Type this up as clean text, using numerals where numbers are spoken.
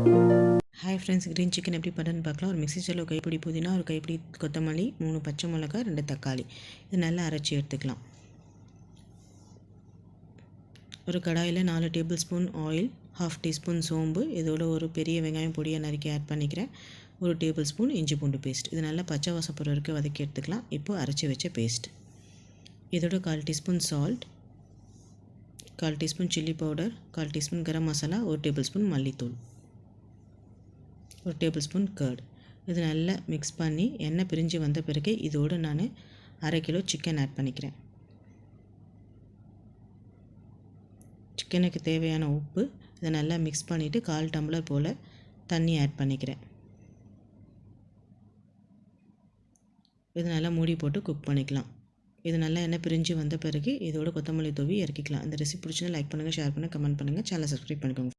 Hi friends, green chicken எப்படி பண்ணுறதுன்னு பார்க்கலாம். ஒரு மிக்ஸி ஜாரில் ஒரு கைப்பிடி புதினா, ஒரு கைப்பிடி கொத்தமல்லி, 3 பச்சை மிளகாய், 2 தக்காளி, இது நல்லா அரைச்சி எடுத்துக்கலாம். ஒரு கடாயில் 4 டேபிள் ஸ்பூன் ஆயில், 1/2 டீஸ்பூன் சோம்பு, இதோட ஒரு பெரிய வெங்காயம் பொடியை நறுக்கி ஆட் பண்ணிக்கிறேன். 1 டேபிள் ஸ்பூன் இஞ்சி பூண்டு பேஸ்ட், இது நல்லா பச்சை வாசம் போகிற வரைக்கும் வதக்கி எடுத்துக்கலாம். இப்போது அரைச்சி வச்ச பேஸ்ட், இதோட 1/4 teaspoon salt, 1/4 teaspoon chilli powder, 1/4 teaspoon garam masala, 1 tablespoon மல்லித்தூள், 1 டேபிள் ஸ்பூன் கர்ட், இது நல்லா மிக்ஸ் பண்ணி எண்ணெய் பிரிஞ்சு வந்த பிறகு இதோடு நான் 1/2 கிலோ சிக்கன் ஆட் பண்ணிக்கிறேன். சிக்கனுக்கு தேவையான உப்பு, இதை நல்லா மிக்ஸ் பண்ணிவிட்டு 1/4 டம்ளர் போல் தண்ணி ஆட் பண்ணிக்கிறேன். இது நல்லா மூடி போட்டு குக் பண்ணிக்கலாம். இது நல்லா எண்ணெய் பிரிஞ்சு வந்த பிறகு இதோட கொத்தமல்லி தூவி இறக்கிக்கலாம். இந்த ரெசிபி பிடிச்சினா லைக் பண்ணுங்கள், ஷேர் பண்ணுங்கள், கமெண்ட் பண்ணுங்கள், சேனலை சப்ஸ்கிரைப் பண்ணிக்கோங்க.